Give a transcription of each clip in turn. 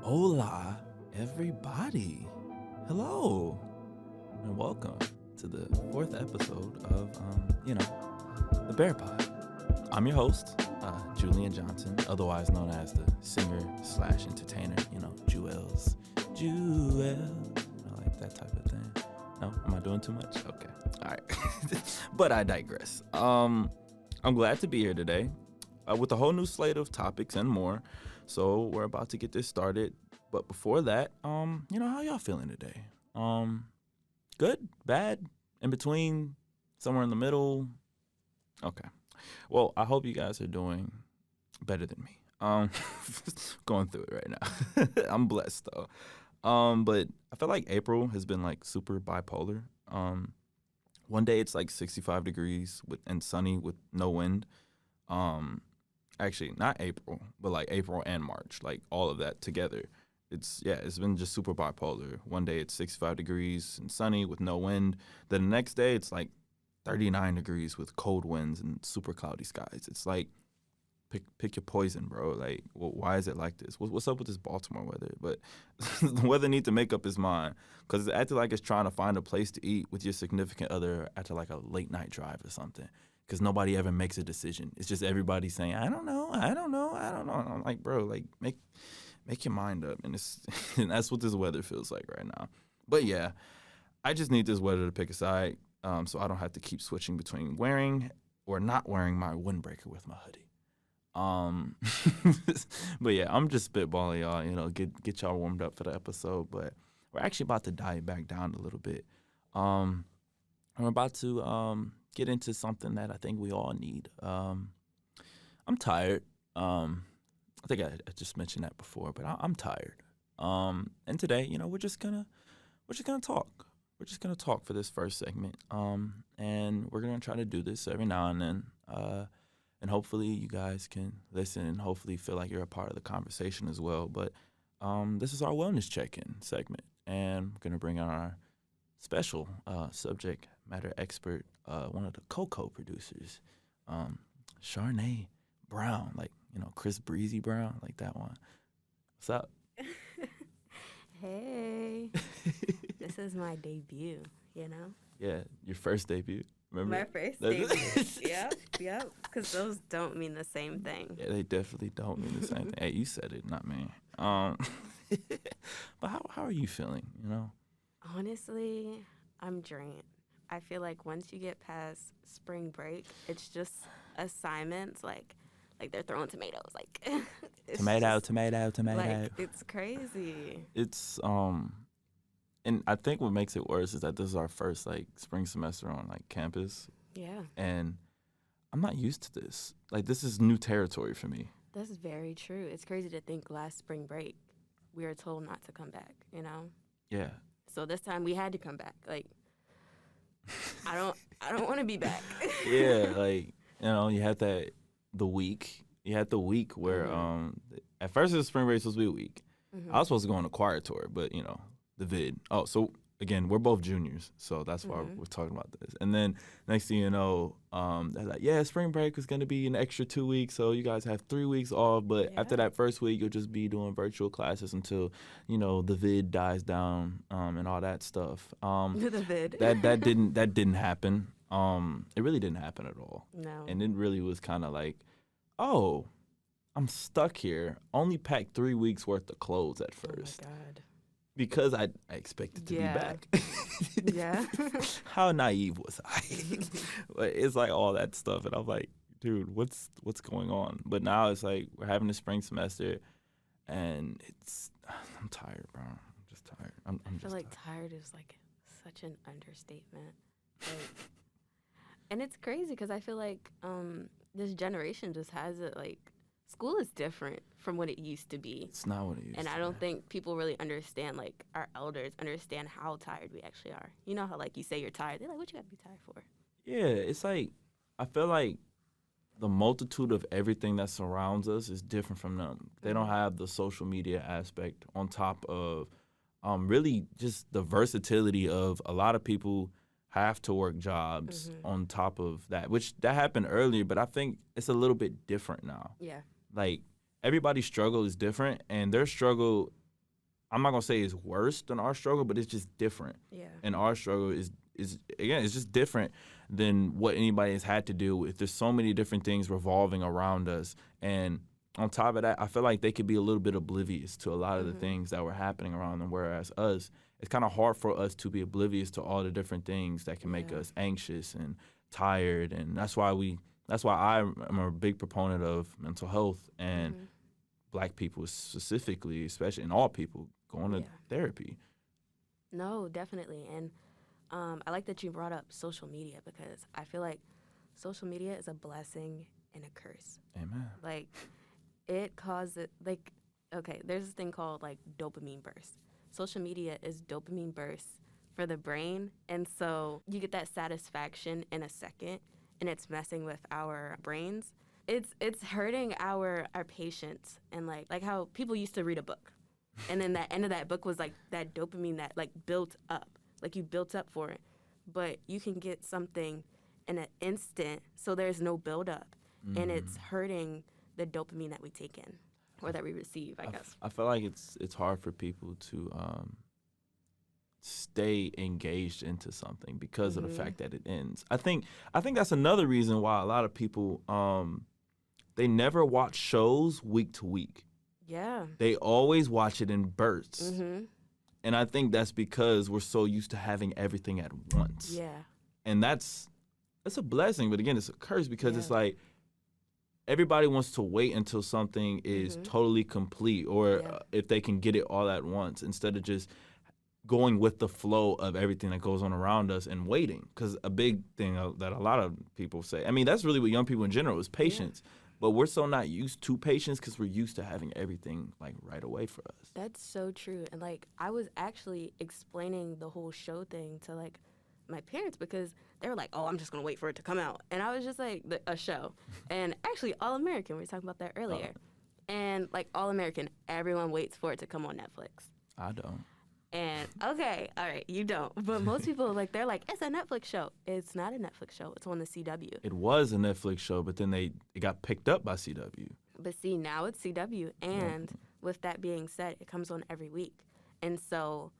Hola, everybody. Hello, and welcome to the fourth episode of, the Bear Pod. I'm your host, Julian Johnson, otherwise known as the singer/entertainer, Jewels. Like that type of thing. No, am I doing too much? Okay, all right. But I digress. I'm glad to be here today with a whole new slate of topics and more. So we're about to get this started. But before that, how y'all feeling today? Good, bad, in between, somewhere in the middle? Okay. Well, I hope you guys are doing better than me. Going through it right now. I'm blessed though. But I feel like April has been like super bipolar. One day it's like 65 degrees and sunny with no wind. Actually, not April, but like April and March, like all of that together. It's been just super bipolar. One day it's 65 degrees and sunny with no wind. Then the next day it's like 39 degrees with cold winds and super cloudy skies. It's like pick your poison, bro. Like, why is it like this? What's up with this Baltimore weather? But the weather needs to make up its mind because it's acting like it's trying to find a place to eat with your significant other after like a late night drive or something. Because nobody ever makes a decision. It's just everybody saying, I don't know. And I'm like, bro, like make your mind up. And and that's what this weather feels like right now. But yeah, I just need this weather to pick a side so I don't have to keep switching between wearing or not wearing my windbreaker with my hoodie. But yeah, I'm just spitballing y'all, get y'all warmed up for the episode. But we're actually about to dial it back down a little bit. I'm about to get into something that I think we all need. I'm tired. I think I just mentioned that before, but I'm tired. And today, we're just gonna talk. We're just gonna talk for this first segment. And we're gonna try to do this every now and then. And hopefully you guys can listen and hopefully feel like you're a part of the conversation as well. But this is our wellness check-in segment, and we're gonna bring on our special subject matter expert, one of the co-producers, CharNae Brown, like, Chris Breezy Brown, like that one. What's up? Hey, this is my debut, Yeah, your first debut. Remember? My first debut. Yep, because those don't mean the same thing. Yeah, they definitely don't mean the same thing. Hey, you said it, not me. But how are you feeling, Honestly, I'm drained. I feel like once you get past spring break, it's just assignments, like they're throwing tomatoes, like tomato. Like, it's crazy. It's and I think what makes it worse is that this is our first like spring semester on like campus. Yeah. And I'm not used to this. Like, this is new territory for me. That's very true. It's crazy to think last spring break we were told not to come back, Yeah. So this time we had to come back. Like, I don't want to be back. Yeah, like, you had the week where at first it was spring break was supposed to be a week. Mm-hmm. I was supposed to go on a choir tour, but the vid. Oh, so again, we're both juniors, so that's why we're talking about this. And then next thing you know, they're like, yeah, spring break is going to be an extra 2 weeks, so you guys have 3 weeks off. But after that first week, you'll just be doing virtual classes until, the vid dies down and all that stuff. The vid. that didn't happen. It really didn't happen at all. No. And it really was kind of like, oh, I'm stuck here. Only packed 3 weeks worth of clothes at first. Oh my God. Because I expected to be back. Yeah. How naive was I? But it's like all that stuff, and I'm like, dude, what's going on? But now it's like we're having the spring semester, and I'm tired, bro. I'm just tired. I feel like tired is like such an understatement. Like, and it's crazy because I feel like this generation just has it like, school is different from what it used to be. It's not what it used to be. And I don't think people really understand, like, our elders understand how tired we actually are. You know how, like, you say you're tired. They're like, what you got to be tired for? Yeah, it's like, I feel like the multitude of everything that surrounds us is different from them. They don't have the social media aspect on top of really just the versatility of a lot of people have to work jobs on top of that, which that happened earlier, but I think it's a little bit different now. Yeah. Like, everybody's struggle is different, and their struggle I'm not gonna say it's worse than our struggle, but it's just different. Yeah. And our struggle is again, it's just different than what anybody has had to deal with. There's so many different things revolving around us, and on top of that, I feel like they could be a little bit oblivious to a lot of the things that were happening around them. Whereas us, it's kind of hard for us to be oblivious to all the different things that can make us anxious and tired, and that's why I am a big proponent of mental health and Black people specifically, especially, and all people going to therapy. No, definitely. And I like that you brought up social media, because I feel like social media is a blessing and a curse. Amen. Like, it causes, like, okay, there's this thing called, like, dopamine bursts. Social media is dopamine bursts for the brain, and so you get that satisfaction in a second, and it's messing with our brains. It's hurting our patience, and like how people used to read a book, and then that end of that book was like that dopamine that like built up, like you built up for it, but you can get something in an instant, so there's no build up, and it's hurting the dopamine that we take in or that we receive, I guess. I feel like it's hard for people to stay engaged into something because of the fact that it ends. I think that's another reason why a lot of people they never watch shows week to week. Yeah. They always watch it in bursts. And I think that's because we're so used to having everything at once. Yeah. And that's a blessing, but again, it's a curse because it's like everybody wants to wait until something is totally complete, or if they can get it all at once, instead of just going with the flow of everything that goes on around us and waiting. Because a big thing that a lot of people say, I mean, that's really what young people in general is patience. But we're so not used to patience because we're used to having everything like right away for us. That's so true. And like, I was actually explaining the whole show thing to like my parents, because they were like, oh, I'm just going to wait for it to come out. And I was just like, a show. And actually, All American, we were talking about that earlier. And like All American, everyone waits for it to come on Netflix. I don't. And okay, all right, you don't. But most people, like, they're like, it's a Netflix show. It's not a Netflix show. It's on the CW. It was a Netflix show, but then it got picked up by CW. But see, now it's CW. And with that being said, it comes on every week. And so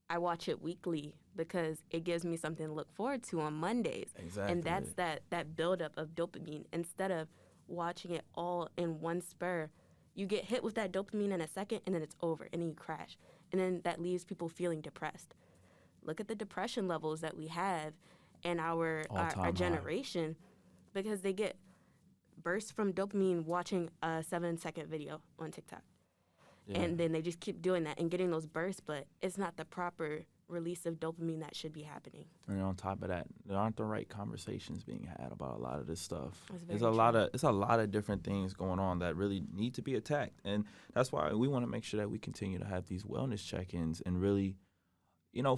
I watch it weekly because it gives me something to look forward to on Mondays. Exactly. And that's that buildup of dopamine. Instead of watching it all in one spur, you get hit with that dopamine in a second, and then it's over, and then you crash. And then that leaves people feeling depressed. Look at the depression levels that we have in our generation, because they get bursts from dopamine watching a 7-second video on TikTok. Yeah. And then they just keep doing that and getting those bursts, but it's not the proper release of dopamine that should be happening. And on top of that, there aren't the right conversations being had about a lot of this stuff. It's a lot of different things going on that really need to be attacked. And that's why we want to make sure that we continue to have these wellness check-ins and really,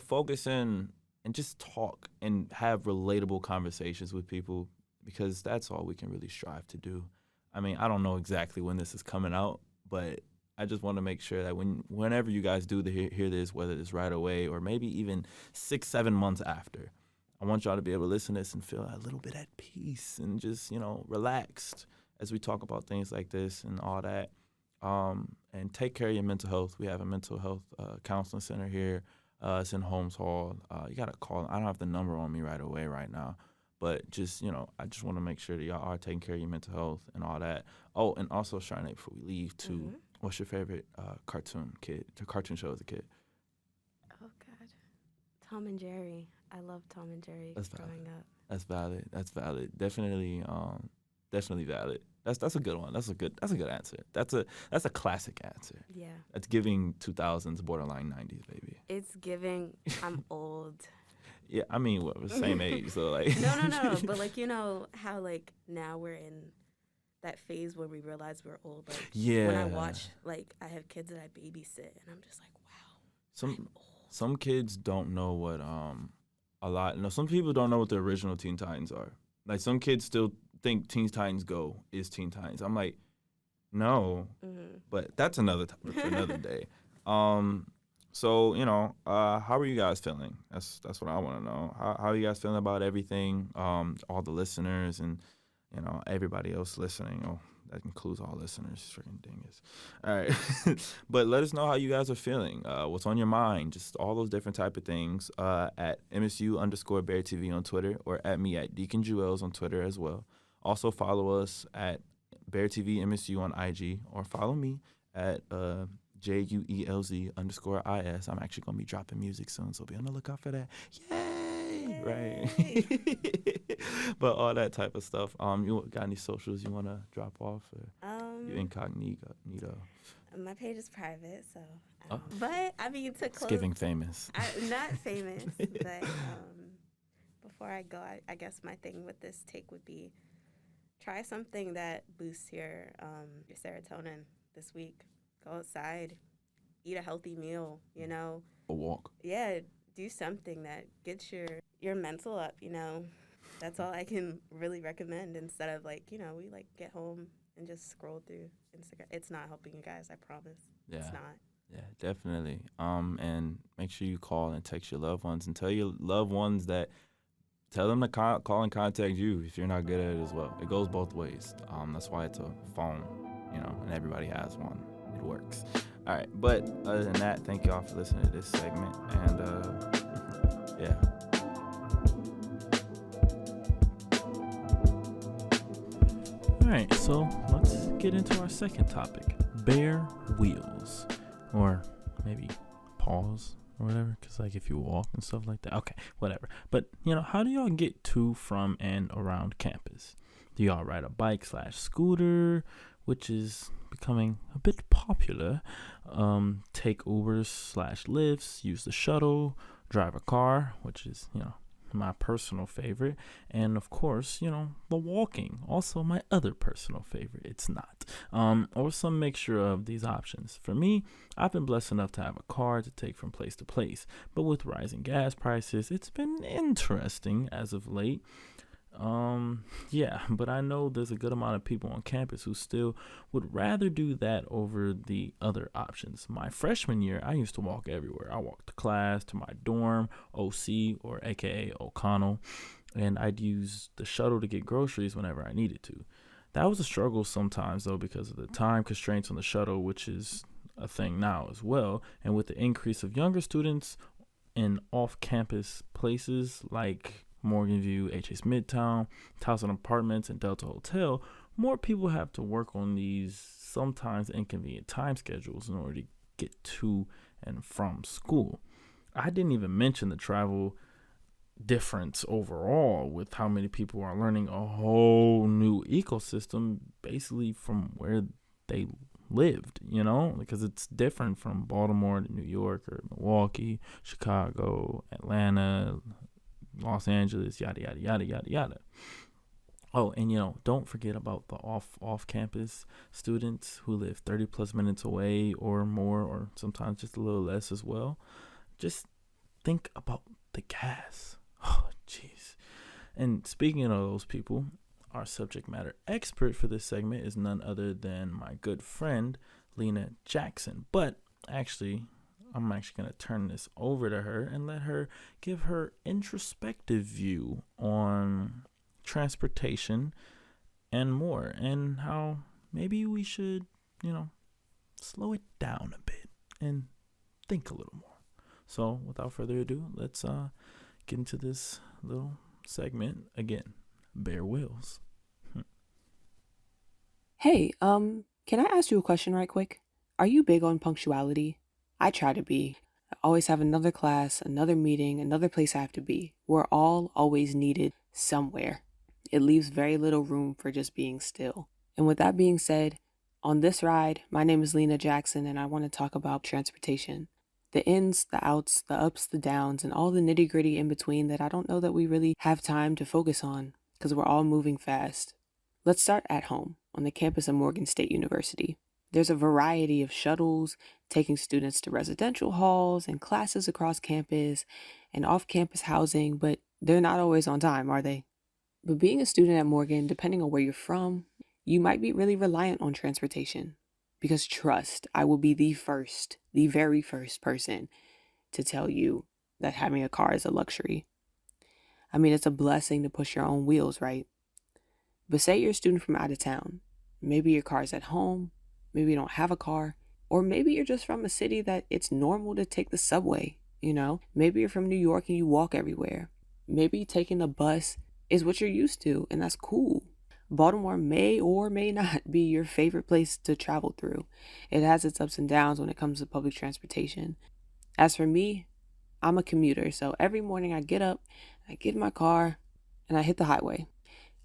focus in and just talk and have relatable conversations with people, because that's all we can really strive to do. I mean, I don't know exactly when this is coming out, but I just want to make sure that whenever you guys do hear this, whether it's right away or maybe even 6-7 months after, I want y'all to be able to listen to this and feel a little bit at peace and just, relaxed as we talk about things like this and all that. And take care of your mental health. We have a mental health counseling center here. It's in Holmes Hall. You got to call. I don't have the number on me right away right now. But just, I just want to make sure that y'all are taking care of your mental health and all that. Oh, and also, CharNae, before we leave, too, what's your favorite cartoon show as a kid? Oh, God. Tom and Jerry. I love Tom and Jerry growing up. That's valid. Definitely valid. That's a good one. That's a good answer. That's a classic answer. Yeah. That's giving 2000s, borderline 90s, baby. It's giving I'm old. Yeah, I mean, we're the same age, so like. No. But like, how like now we're in that phase where we realize we're old. Like, yeah. When I watch, like, I have kids that I babysit, and I'm just like, wow. Some kids don't know what some people don't know what the original Teen Titans are. Like, some kids still think Teen Titans Go is Teen Titans. I'm like, no, but that's another topic for another day. So, how are you guys feeling? That's what I want to know. How are you guys feeling about everything? All the listeners and, everybody else listening. that includes all listeners. Freaking dingus. All right, but let us know how you guys are feeling. What's on your mind? Just all those different type of things. At MSU_Bear TV on Twitter, or at me at Deacon Jewels on Twitter as well. Also follow us at Bear TV MSU on IG, or follow me at JUELZ_IS. I'm actually gonna be dropping music soon, so be on the lookout for that. Yay! Right. But all that type of stuff. You got any socials you wanna drop off? Or you incognito? My page is private, so. But I mean, to close. It's giving famous. Not famous, but before I go, I guess my thing with this take would be try something that boosts your serotonin this week. Go outside, eat a healthy meal, you know. A walk. Yeah, do something that gets your mental up, you know. That's all I can really recommend instead of we get home and just scroll through Instagram. It's not helping you guys, I promise. Yeah. It's not. Yeah, definitely. And make sure you call and text your loved ones and tell your loved ones that tell them to call and contact you if you're not good at it as well. It goes both ways. That's why it's a phone, and everybody has one. It works. All right, but other than that, thank y'all for listening to this segment, and yeah. All right, so let's get into our second topic: bare wheels, or maybe paws or whatever. Because if you walk and stuff like that, okay, whatever. But how do y'all get to, from, and around campus? Do y'all ride a bike/scooter, which is becoming a bit popular? Take Ubers/Lyfts, use the shuttle, drive a car, which is, my personal favorite. And of course, the walking, also my other personal favorite. It's not. Or some mixture of these options. For me, I've been blessed enough to have a car to take from place to place. But with rising gas prices, it's been interesting as of late. Yeah, but I know there's a good amount of people on campus who still would rather do that over the other options. My freshman year, I used to walk everywhere. I walked to class, to my dorm, OC, or AKA O'Connell, and I'd use the shuttle to get groceries whenever I needed to. That was a struggle sometimes, though, because of the time constraints on the shuttle, which is a thing now as well, and with the increase of younger students in off-campus places like Morgan View, HS Midtown, Towson Apartments, and Delta Hotel, more people have to work on these sometimes inconvenient time schedules in order to get to and from school. I didn't even mention the travel difference overall with how many people are learning a whole new ecosystem basically from where they lived, because it's different from Baltimore to New York or Milwaukee, Chicago, Atlanta, Los Angeles, yada, yada, yada, yada, yada. Oh, and, don't forget about the off-campus students who live 30 plus minutes away or more, or sometimes just a little less as well. Just think about the gas. Oh, jeez. And speaking of those people, our subject matter expert for this segment is none other than my good friend, Lena Jackson. But actually, I'm actually going to turn this over to her and let her give her introspective view on transportation and more, and how maybe we should, slow it down a bit and think a little more. So without further ado, let's get into this little segment again. Bare wheels. Hey, can I ask you a question right quick? Are you big on punctuality? I try to be. I always have another class, another meeting, another place I have to be. We're all always needed somewhere. It leaves very little room for just being still. And with that being said, on this ride, my name is Lena Jackson, and I want to talk about transportation. The ins, the outs, the ups, the downs, and all the nitty-gritty in between that I don't know that we really have time to focus on because we're all moving fast. Let's start at home, on the campus of Morgan State University. There's a variety of shuttles taking students to residential halls and classes across campus and off-campus housing, but they're not always on time, are they? But being a student at Morgan, depending on where you're from, you might be really reliant on transportation. Because trust, I will be the very first person to tell you that having a car is a luxury. I mean, it's a blessing to push your own wheels, right? But say you're a student from out of town. Maybe your car's at home, maybe you don't have a car, or maybe you're just from a city that it's normal to take the subway, you know? Maybe you're from New York and you walk everywhere. Maybe taking the bus is what you're used to, and that's cool. Baltimore may or may not be your favorite place to travel through. It has its ups and downs when it comes to public transportation. As for me, I'm a commuter, so every morning I get up, I get in my car, and I hit the highway.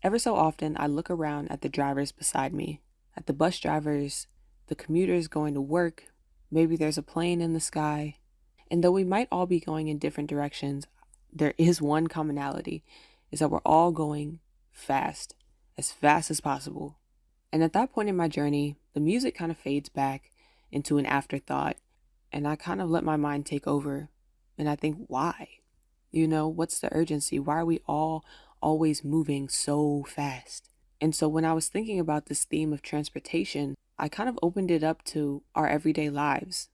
Ever so often, I look around at the drivers beside me, at the bus drivers, the commuters going to work. Maybe there's a plane in the sky. And though we might all be going in different directions, there is one commonality, is that we're all going fast as possible. And at that point in my journey, the music kind of fades back into an afterthought, and I kind of let my mind take over. And I think, why? You know, what's the urgency? Why are we all always moving so fast? And so when I was thinking about this theme of transportation, I kind of opened it up to our everyday lives.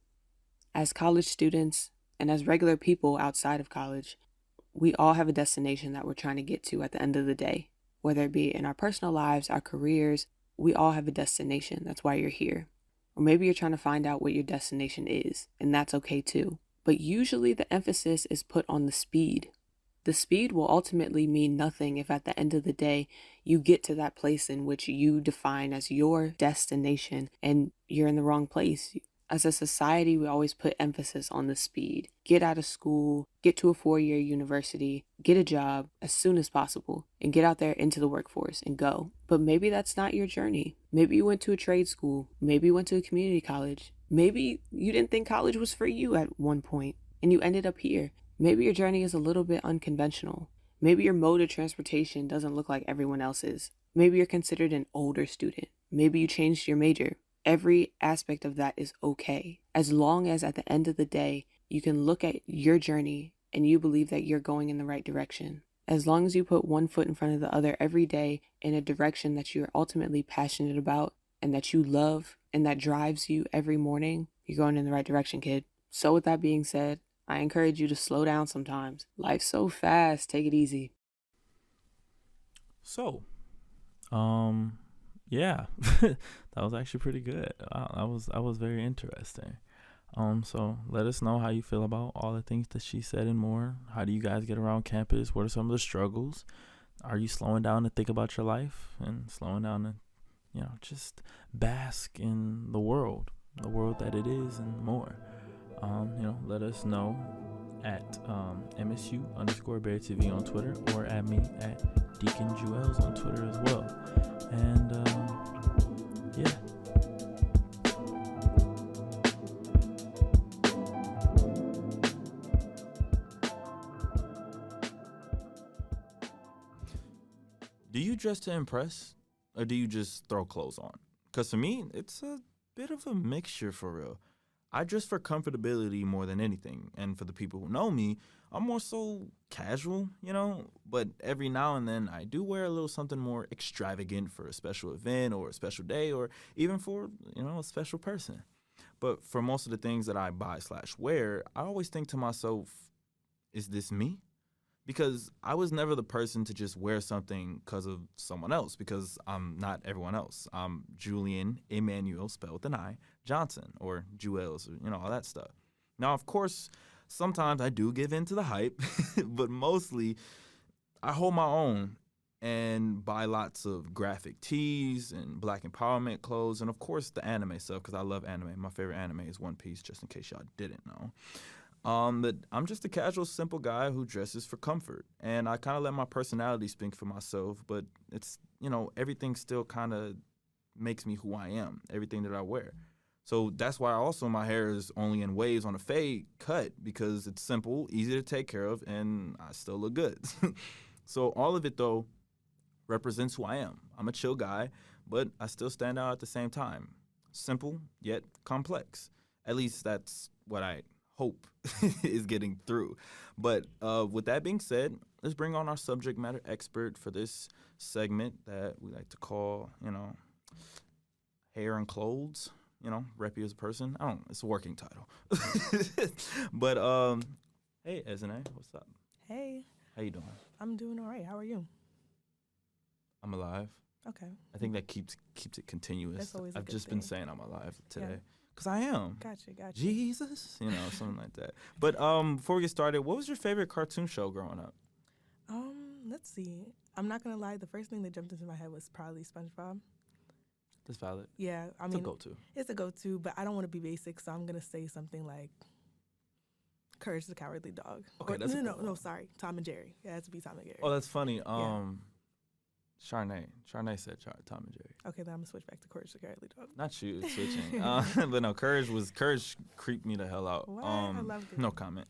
As college students and as regular people outside of college, we all have a destination that we're trying to get to at the end of the day. Whether it be in our personal lives, our careers, we all have a destination. That's why you're here. Or maybe you're trying to find out what your destination is, and that's okay too. But usually the emphasis is put on the speed. The speed will ultimately mean nothing if at the end of the day you get to that place in which you define as your destination and you're in the wrong place. As a society, we always put emphasis on the speed. Get out of school, get to a 4-year university, get a job as soon as possible, and get out there into the workforce and go. But maybe that's not your journey. Maybe you went to a trade school. Maybe you went to a community college. Maybe you didn't think college was for you at one point, and you ended up here. Maybe your journey is a little bit unconventional. Maybe your mode of transportation doesn't look like everyone else's. Maybe you're considered an older student. Maybe you changed your major. Every aspect of that is okay, as long as at the end of the day, you can look at your journey and you believe that you're going in the right direction. As long as you put one foot in front of the other every day in a direction that you're ultimately passionate about and that you love and that drives you every morning, you're going in the right direction, kid. So with that being said, I encourage you to slow down sometimes. Life's so fast, take it easy. So, yeah, that was actually pretty good. That was very interesting. So let us know how you feel about all the things that she said and more. How do you guys get around campus? What are some of the struggles? Are you slowing down to think about your life and slowing down to, just bask in the world that it is and more? Let us know at MSU_BearTV on Twitter or at me at Deacon Jewels on Twitter as well. And yeah. Do you dress to impress or do you just throw clothes on? Because for me, it's a bit of a mixture for real. I dress for comfortability more than anything. And for the people who know me, I'm more so casual, but every now and then I do wear a little something more extravagant for a special event or a special day or even for, a special person. But for most of the things that I buy/wear, I always think to myself, is this me? Because I was never the person to just wear something because of someone else, because I'm not everyone else. I'm Julian Emmanuel, spelled with an I, Johnson, or Jewels, or, all that stuff. Now, of course, sometimes I do give in to the hype, but mostly I hold my own and buy lots of graphic tees and black empowerment clothes, and of course the anime stuff, because I love anime. My favorite anime is One Piece, just in case y'all didn't know. But I'm just a casual, simple guy who dresses for comfort. And I kind of let my personality speak for myself, but it's, everything still kind of makes me who I am, everything that I wear. So that's why also my hair is only in waves on a fade cut, because it's simple, easy to take care of, and I still look good. So all of it, though, represents who I am. I'm a chill guy, but I still stand out at the same time. Simple, yet complex. At least that's what I hope is getting through. But with that being said, let's bring on our subject matter expert for this segment that we like to call, hair and clothes. Rep you as a person. It's a working title. But hey, Ezinne, what's up? Hey. How you doing? I'm doing all right. How are you? I'm alive. Okay. I think that keeps it continuous. That's always a I've good just been thing. saying I'm alive today. Yeah. Because I am. Gotcha. Jesus, something like that. But before we get started, what was your favorite cartoon show growing up? Let's see. I'm not gonna lie. The first thing that jumped into my head was probably SpongeBob. That's valid. Yeah, I It's mean, a go-to. It's a go-to, but I don't want to be basic, so I'm gonna say something like Courage the Cowardly Dog. Okay, Or, that's a good no, one. sorry, Tom and Jerry. It has to be Tom and Jerry. Oh, that's funny. CharNae said Tom and Jerry. Okay, then I'm gonna switch back to Courage the Cowardly Dog. Not you switching. But no, Courage creeped me the hell out. What? I loved it. No comment.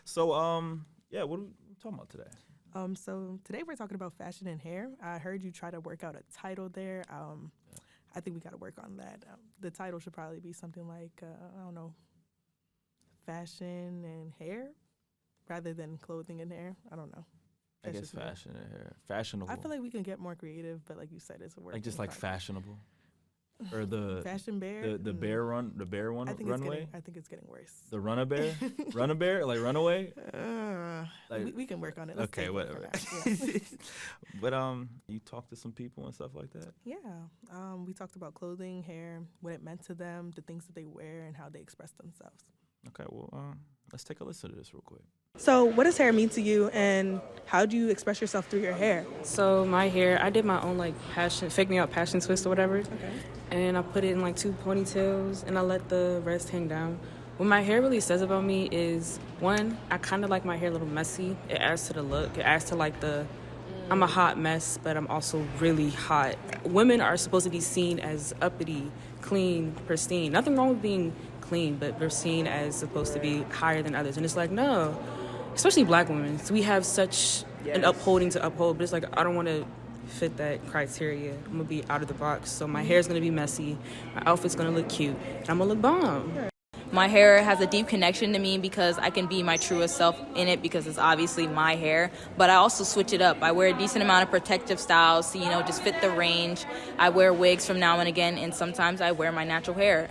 So yeah, what are we talking about today? So today we're talking about fashion and hair. I heard you try to work out a title there. I think we got to work on that. The title should probably be something like, I don't know, fashion and hair rather than clothing and hair. I don't know. I guess fashion and hair. Fashionable. I feel like we can get more creative, but like you said, it's a work. Like just like fashionable. Or the Fashion bear. the bear one I think runway. I think it's getting worse. The run-a-bear? Run-a-bear? Like runaway? Like, we can work on it. Let's okay, take one for whatever. now. Yeah. But you talked to some people and stuff like that? Yeah. We talked about clothing, hair, what it meant to them, the things that they wear, and how they express themselves. Okay, well, let's take a listen to this real quick. So what does hair mean to you, and how do you express yourself through your hair? So my hair, I did my own like fake me out passion twist or whatever. Okay. And I put it in like 2 ponytails and I let the rest hang down. What my hair really says about me is, one, I kind of like my hair a little messy. It adds to the look. It adds to like I'm a hot mess, but I'm also really hot. Women are supposed to be seen as uppity, clean, pristine. Nothing wrong with being clean, but we're seen as supposed to be higher than others. And it's like, no, especially black women. So we have such an upholding to uphold, but it's like, I don't want to fit that criteria. I'm going to be out of the box. So my hair's going to be messy. My outfit's going to look cute. And I'm going to look bomb. My hair has a deep connection to me because I can be my truest self in it because it's obviously my hair. But I also switch it up. I wear a decent amount of protective styles to, just fit the range. I wear wigs from now and again, and sometimes I wear my natural hair.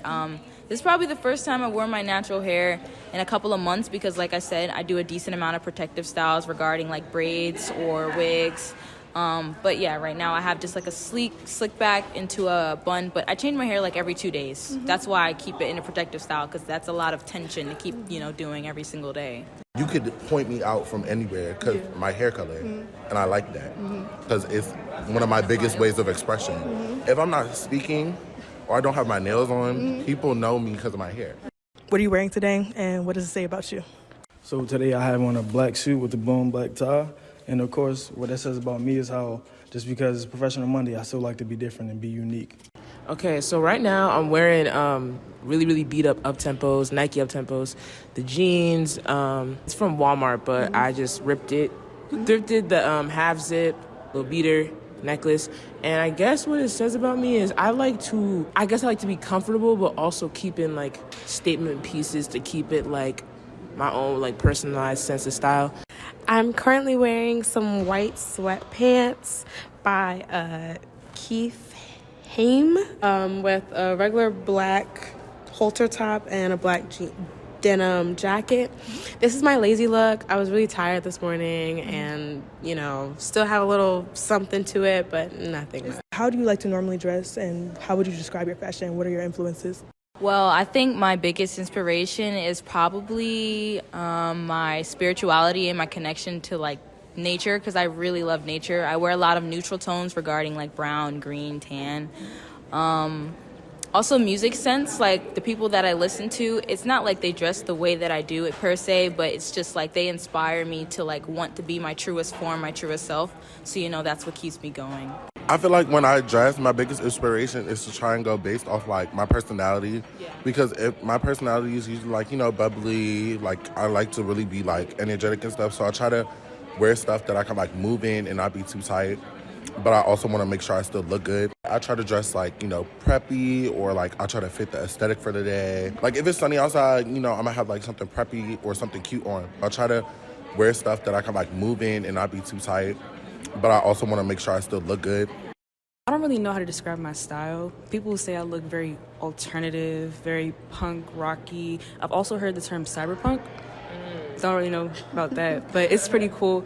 This is probably the first time I wore my natural hair in a couple of months because, like I said, I do a decent amount of protective styles regarding like braids or wigs. But yeah, right now I have just like a slick back into a bun, but I change my hair like every 2 days. Mm-hmm. That's why I keep it in a protective style because that's a lot of tension to keep, doing every single day. You could point me out from anywhere because my hair color, and I like that because it's one of my biggest ways of expression. If I'm not speaking or I don't have my nails on, people know me because of my hair. What are you wearing today, and what does it say about you? So today I have on a black suit with a boom black tie. And of course, what that says about me is how just because it's Professional Monday, I still like to be different and be unique. Okay, so right now I'm wearing really, really beat up up-tempos, Nike up-tempos. The jeans, it's from Walmart, but I just ripped it. Thrifted the half zip, little beater, necklace. And I guess what it says about me is I like to be comfortable, but also keeping like statement pieces to keep it like my own like personalized sense of style. I'm currently wearing some white sweatpants by Keith Haim with a regular black halter top and a black denim jacket. This is my lazy look. I was really tired this morning and, still have a little something to it, but nothing much. How do you like to normally dress, and how would you describe your fashion? What are your influences? Well, I think my biggest inspiration is probably my spirituality and my connection to like nature because I really love nature. I wear a lot of neutral tones regarding like brown, green, tan. Also music sense, like the people that I listen to, it's not like they dress the way that I do it per se, but it's just like they inspire me to like want to be my truest form, my truest self. So, that's what keeps me going. I feel like when I dress, my biggest inspiration is to try and go based off like my personality. Yeah. Because if my personality is usually like, bubbly, like I like to really be like energetic and stuff. So I try to wear stuff that I can like move in and not be too tight. But I also want to make sure I still look good. I try to dress like, preppy, or like I try to fit the aesthetic for the day. Like if it's sunny outside, I'm gonna have like something preppy or something cute on. I try to wear stuff that I can like move in and not be too tight. But I also want to make sure I still look good. I don't really know how to describe my style. People say I look very alternative, very punk, rocky. I've also heard the term cyberpunk. Don't really know about that, but it's pretty cool.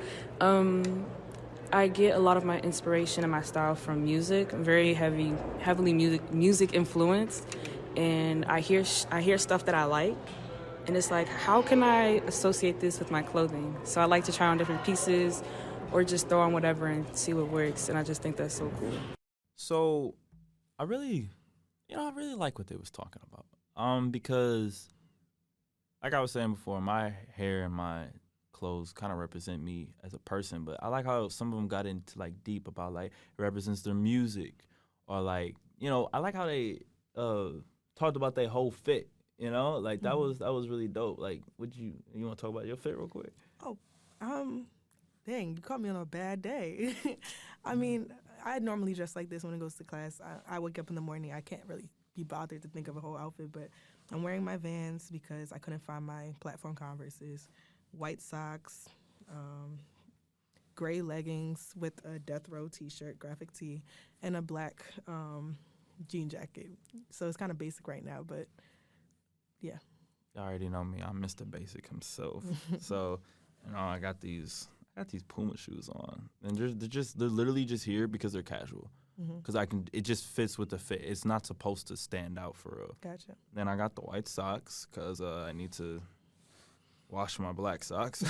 I get a lot of my inspiration and my style from music. I'm very heavily music influenced, and I hear stuff that I like, and it's like, how can I associate this with my clothing? So I like to try on different pieces, or just throw on whatever and see what works. And I just think that's so cool. So, I really like what they was talking about. Because, like I was saying before, my hair and my clothes kind of represent me as a person, but I like how some of them got into like deep about like it represents their music, or like, I like how they talked about their whole fit, like that was really dope. Like, you want to talk about your fit real quick? Oh, dang, you caught me on a bad day. I mean, I normally dress like this when it goes to class. I wake up in the morning, I can't really be bothered to think of a whole outfit, but I'm wearing my Vans because I couldn't find my platform Converses, white socks, gray leggings with a Death Row t-shirt, graphic tee, and a black jean jacket. So it's kind of basic right now, but yeah. Y'all already know me. I'm Mr. Basic himself. So, I got these Puma shoes on, and they're literally just here because they're casual. Because it just fits with the fit. It's not supposed to stand out for real. Gotcha. Then I got the white socks because I need to wash my black socks.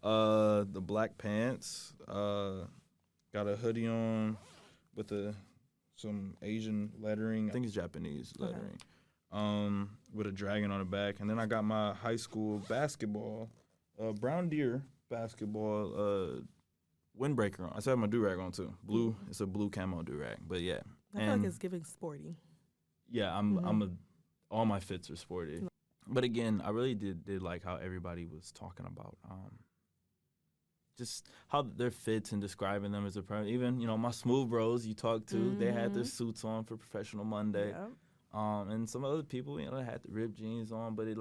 The black pants. Got a hoodie on with some Asian lettering. I think it's Japanese lettering. With a dragon on the back. And then I got my high school basketball, Brown Deer basketball windbreaker on. I still have my do-rag on too. Blue. It's a blue camo do-rag. But yeah. I feel like it's giving sporty. Yeah, all my fits are sporty. But again, I really did like how everybody was talking about just how their fits and describing them as a person. Even, my smooth bros you talked to, they had their suits on for Professional Monday. Yep. And some other people, they had the ripped jeans on, but they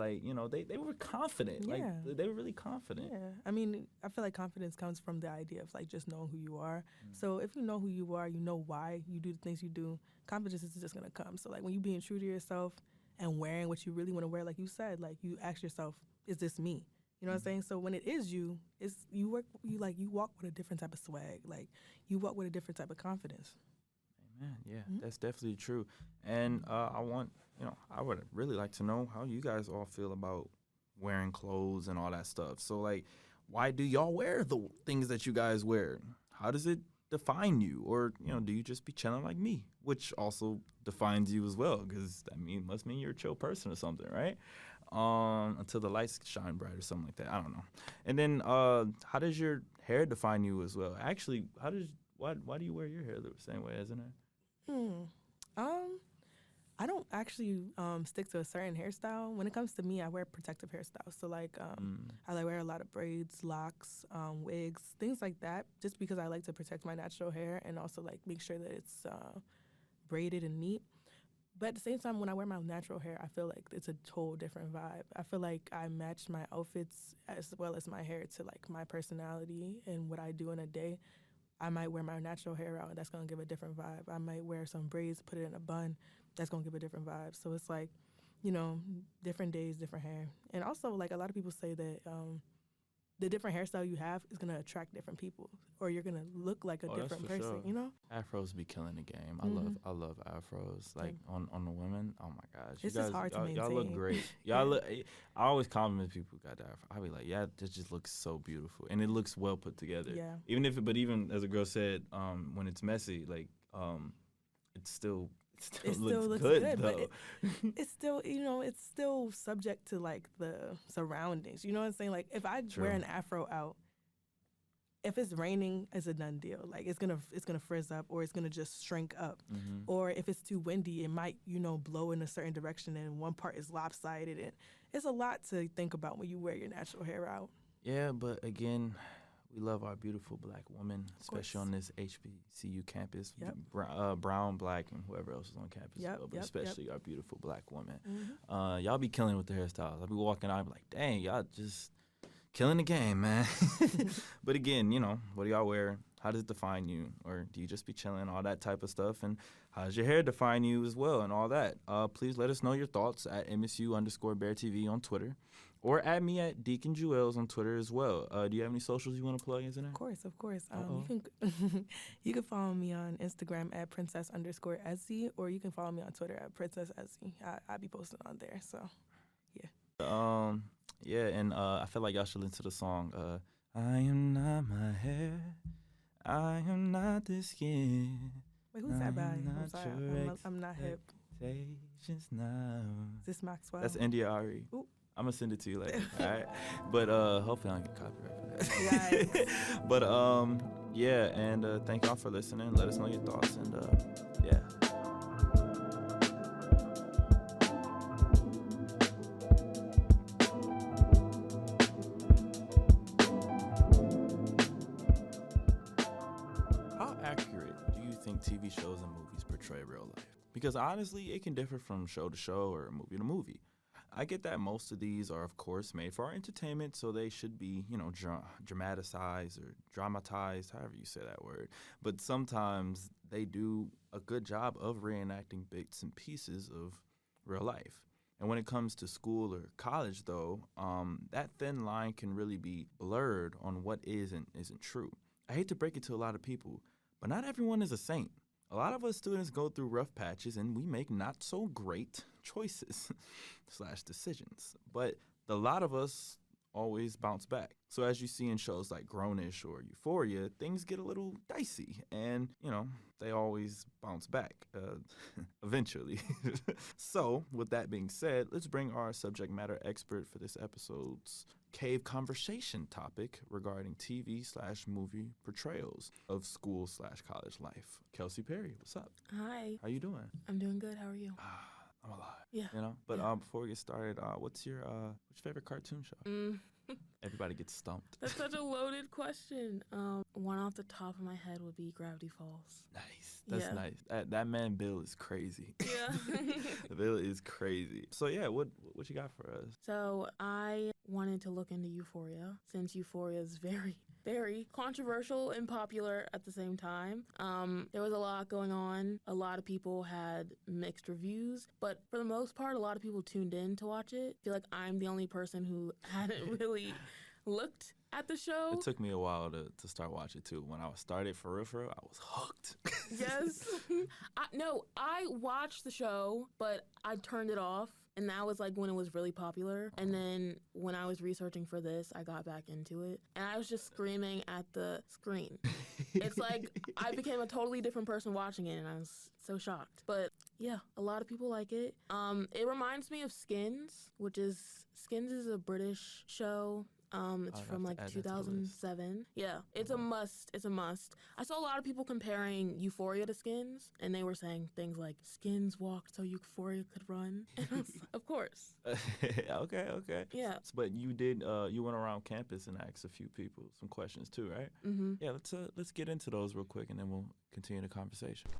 were confident. Yeah. Like, they were really confident. Yeah. I mean, I feel like confidence comes from the idea of, like, just knowing who you are. So if you know who you are, you know why you do the things you do, confidence is just going to come. So, like, when you being true to yourself and wearing what you really want to wear, like you said, like, you ask yourself, is this me? You know what I'm saying? So when it is you, you walk with a different type of swag. Like, you walk with a different type of confidence. Man, yeah, that's definitely true. And I would really like to know how you guys all feel about wearing clothes and all that stuff. So, like, why do y'all wear the things that you guys wear? How does it define you? Or, do you just be chilling like me? Which also defines you as well, because that must mean you're a chill person or something, right? Until the lights shine bright or something like that. I don't know. And then how does your hair define you as well? Actually, why do you wear your hair the same way, isn't it? I don't actually stick to a certain hairstyle. When it comes to me, I wear protective hairstyles. So like I wear a lot of braids, locks, wigs, things like that, just because I like to protect my natural hair and also like make sure that it's braided and neat. But at the same time, when I wear my natural hair, I feel like it's a whole different vibe. I feel like I match my outfits as well as my hair to like my personality and what I do in a day. I might wear my natural hair out, and that's going to give a different vibe. I might wear some braids, put it in a bun. That's going to give a different vibe. So it's like, different days, different hair. And also, like, a lot of people say that the different hairstyle you have is going to attract different people, or you're going to look like a different person, sure. Afros be killing the game. I love afros. Like, on the women, oh, my gosh. It's just hard to maintain. Y'all look great. I always compliment people who got the afro. I be like, yeah, this just looks so beautiful. And it looks well put together. Yeah. Even as a girl said, when it's messy, like, it still looks good though. But it's still, it's still subject to like the surroundings. You know what I'm saying? Like if I wear an afro out, if it's raining, it's a done deal. Like it's gonna frizz up, or it's gonna just shrink up. Mm-hmm. Or if it's too windy, it might blow in a certain direction, and one part is lopsided. And it's a lot to think about when you wear your natural hair out. Yeah, but again, we love our beautiful black women, especially on this HBCU campus. Yep. Brown, black, and whoever else is on campus. Yep, but especially our beautiful black women. Mm-hmm. Y'all be killing with the hairstyles. I'll be walking out, I be like, dang, y'all just killing the game, man. But again, what do y'all wear? How does it define you? Or do you just be chilling, all that type of stuff? And how does your hair define you as well and all that? Please let us know your thoughts at MSU_BearTV on Twitter. Or add me at Deacon Jewels on Twitter as well. Do you have any socials you want to plug, Ezinne? Of course. You can follow me on Instagram at princess_Ezinne, or you can follow me on Twitter at Princess Ezinne. I'll be posting on there. So, yeah. And I feel like y'all should listen to the song. I am not my hair. I am not the skin. Wait, who's that by? I'm sorry, I'm not hip. Now. Is this Maxwell? That's India Ari. Ooh. I'm gonna send it to you later, all right? But hopefully I don't get copyright for that. Right. But and thank y'all for listening. Let us know your thoughts, and yeah. How accurate do you think TV shows and movies portray real life? Because honestly, it can differ from show to show or movie to movie. I get that most of these are, of course, made for our entertainment, so they should be, dramatized or dramatized, however you say that word. But sometimes they do a good job of reenacting bits and pieces of real life. And when it comes to school or college, though, that thin line can really be blurred on what is and isn't true. I hate to break it to a lot of people, but not everyone is a saint. A lot of us students go through rough patches and we make not so great choices / decisions. But a lot of us always bounce back. So as you see in shows like Grownish or Euphoria, things get a little dicey and, they always bounce back eventually. So with that being said, let's bring our subject matter expert for this episode's cave conversation topic regarding TV / movie portrayals of school / college life. Kelsee Perry, what's up? Hi. How you doing? I'm doing good. How are you? I'm alive. Yeah. But before we get started, what's your favorite cartoon show? Everybody gets stumped. That's such a loaded question. One off the top of my head would be Gravity Falls. Nice. That's nice. That man Bill is crazy. Yeah. Bill is crazy. So yeah, what you got for us? So I wanted to look into Euphoria, since Euphoria is very, very controversial and popular at the same time. There was a lot going on. A lot of people had mixed reviews, but for the most part, a lot of people tuned in to watch it. I feel like I'm the only person who hadn't really looked at the show. It took me a while to start watching too. When I started for real, I was hooked. Yes. I watched the show, but I turned it off. And that was like when it was really popular. And then when I was researching for this, I got back into it. And I was just screaming at the screen. It's like I became a totally different person watching it, and I was so shocked. But yeah, a lot of people like it. It reminds me of Skins, Skins is a British show. It's from like 2007. Yeah, it's a must. It's a must. I saw a lot of people comparing Euphoria to Skins, and they were saying things like Skins walked so Euphoria could run. And I was, of course. Okay. Yeah. But you did. You went around campus and asked a few people some questions too, right? Mm-hmm. Yeah. Let's get into those real quick, and then we'll continue the conversation.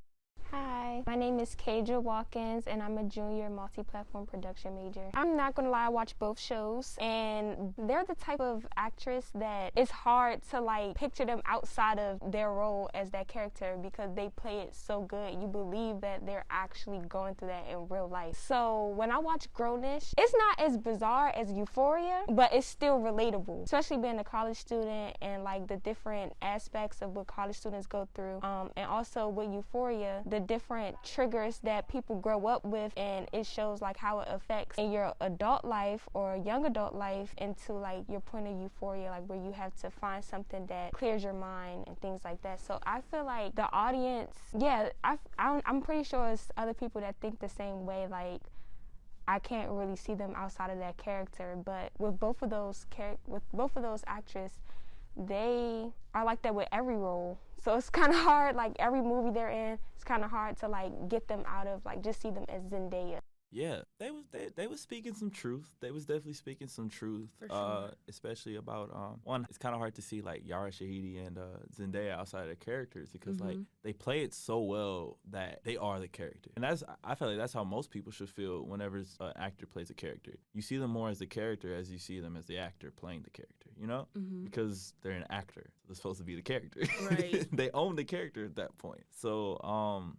Hi, my name is Kaja Watkins, and I'm a junior multi-platform production major. I'm not gonna lie, I watch both shows, and they're the type of actress that it's hard to picture them outside of their role as that character, because they play it so good. You believe that they're actually going through that in real life. So when I watch Grownish, it's not as bizarre as Euphoria, but it's still relatable, especially being a college student and the different aspects of what college students go through. And also with Euphoria, the different triggers that people grow up with, and it shows how it affects in your adult life or young adult life into your point of euphoria, where you have to find something that clears your mind and things like that. So I feel like the audience, I'm pretty sure it's other people that think the same way. I can't really see them outside of that character, but with both of those actresses, they are like that with every role. So it's kind of hard, every movie they're in, it's kind of hard to get them out of just see them as Zendaya. Yeah, they was speaking some truth. They was definitely speaking some truth. For sure. Especially about one. It's kind of hard to see like Yara Shahidi and Zendaya outside of their characters because like they play it so well that they are the character, and I feel like that's how most people should feel whenever an actor plays a character. You see them more as the character as you see them as the actor playing the character. You know, because they're an actor, so they're supposed to be the character. Right. They own the character at that point. So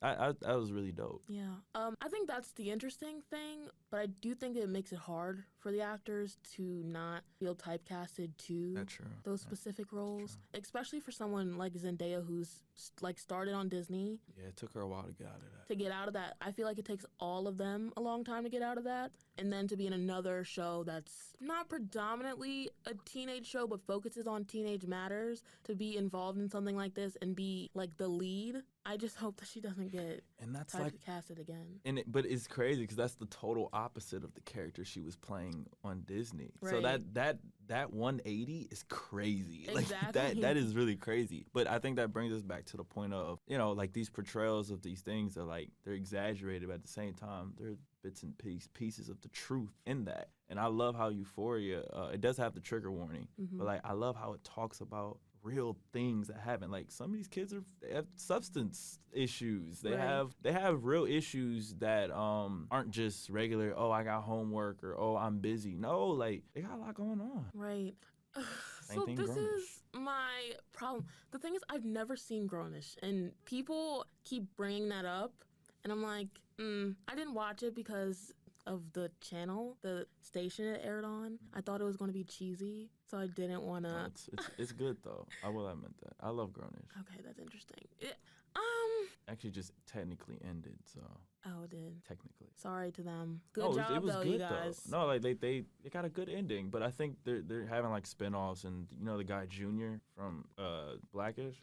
I that was really dope. Yeah. I think that's the interesting thing, but I do think it makes it hard for the actors to not feel typecasted to those specific roles, especially for someone like Zendaya who's like started on Disney. Yeah, it took her a while to get out of that. To get out of that, I feel like it takes all of them a long time to get out of that, and then to be in another show that's not predominantly a teenage show but focuses on teenage matters, to be involved in something like this and be like the lead. I just hope that she doesn't get typecasted again. But it's crazy because that's the total opposite of the character she was playing on Disney. Right. So that 180 is crazy. Exactly. Like that is really crazy. But I think that brings us back to the point of, you know, like these portrayals of these things are like they're exaggerated, but at the same time they're bits and pieces of the truth in that. And I love how Euphoria, it does have the trigger warning, but like I love how it talks about real things that happen. Like some of these kids they have substance issues. They have real issues that aren't just regular, oh, I got homework or oh, I'm busy. No, like they got a lot going on. Right. So this is my problem. The thing is, I've never seen Grownish, and people keep bringing that up, and I'm like, I didn't watch it because of the channel, the station it aired on. I thought it was going to be cheesy, so I didn't want to. No, it's good though. I will admit that. I love Grownish. Okay, that's interesting. Actually, just technically ended. So. Oh, it did. Technically. Sorry to them. Good job, it was though, good, you guys. Though. No, like they got a good ending, but I think they're having like spinoffs, and you know the guy Junior from Blackish,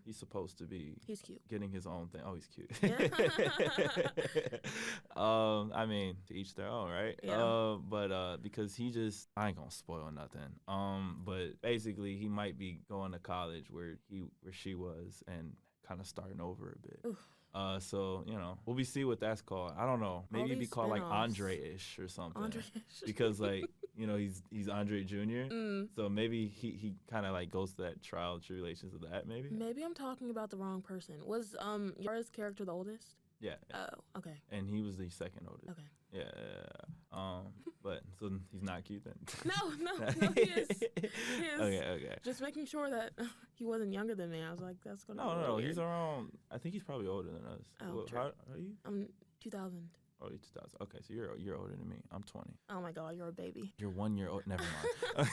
he's supposed to be. He's cute. Getting his own thing. Oh, he's cute. Yeah. I mean, to each their own, right? Yeah. But because I ain't gonna spoil nothing. But basically, he might be going to college where she was and kind of starting over a bit. Oof. So, you know, we'll see what that's called. I don't know. Maybe it'd be called like Andre-ish or something. Andre-ish. Because like, you know, he's Andre Jr. So maybe he kind of like goes to that trial and tribulations of that maybe. Maybe I'm talking about the wrong person. Was Yara's character the oldest? Yeah. Oh, okay. And he was the second oldest. Okay. Yeah. But so he's not cute then. No, he is. He is. Okay. Just making sure that he wasn't younger than me. I was like, that's gonna. No. Weird. He's around. I think he's probably older than us. Oh, how are you? I'm 2000. Oh, you're 2000. Okay, so you're older than me. I'm 20. Oh my God, you're a baby. You're 1 year old. Never mind.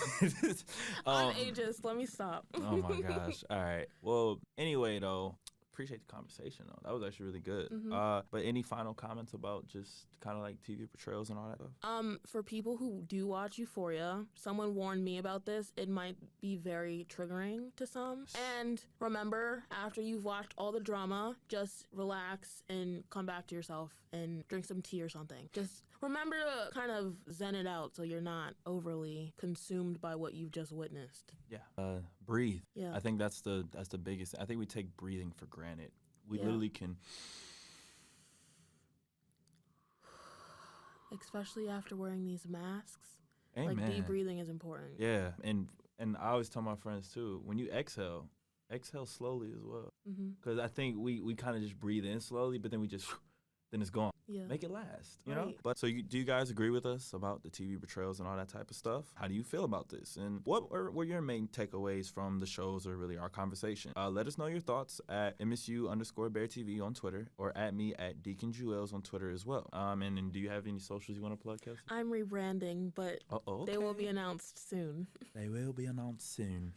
I'm ageist. Let me stop. Oh my gosh. All right. Well, anyway though. Appreciate the conversation though. That was actually really good. But any final comments about just kind of like TV portrayals and all that stuff? For people who do watch Euphoria, someone warned me about this. It might be very triggering to some. And remember, after you've watched all the drama, just relax and come back to yourself and drink some tea or something. Just remember to kind of zen it out so you're not overly consumed by what you've just witnessed. Yeah. Breathe. Yeah. I think that's the biggest. I think we take breathing for granted. We literally can. Especially after wearing these masks. Amen. Like deep breathing is important. Yeah, and I always tell my friends too, when you exhale slowly as well. Because I think we kind of just breathe in slowly, but then then it's gone. Yeah. Make it last, you know? But so do you guys agree with us about the TV portrayals and all that type of stuff? How do you feel about this? And what were your main takeaways from the shows or really our conversation? Let us know your thoughts at MSU_BearTV on Twitter or at me at Deacon Jewels on Twitter as well. And do you have any socials you want to plug, Kelsee? I'm rebranding, but okay. They will be announced soon. They will be announced soon.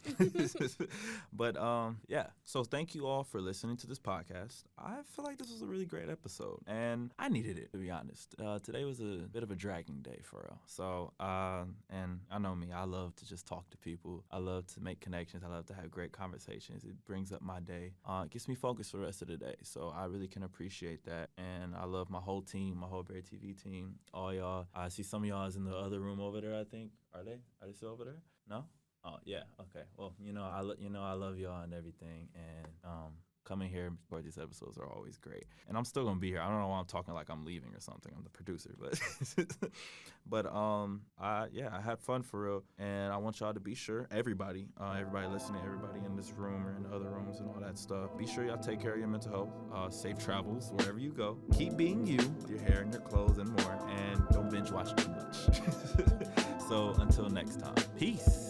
But yeah, so thank you all for listening to this podcast. I feel like this was a really great episode. And I needed it, to be honest. Today was a bit of a dragging day for real. So, and I know me, I love to just talk to people. I love to make connections. I love to have great conversations. It brings up my day. It gets me focused for the rest of the day. So I really can appreciate that. And I love my whole team, my whole Bear TV team, all y'all. I see some of y'all is in the other room over there, I think. Are they still over there? No? Oh, yeah. Okay. Well, I love y'all and everything. And coming here for these episodes are always great. And I'm still gonna be here. I don't know why I'm talking like I'm leaving or something. I'm the producer, but I had fun for real. And I want y'all to be sure, everybody listening, everybody in this room or in the other rooms and all that stuff, be sure y'all take care of your mental health. Safe travels wherever you go. Keep being you, with your hair and your clothes and more, and don't binge watch too much. So until next time, peace.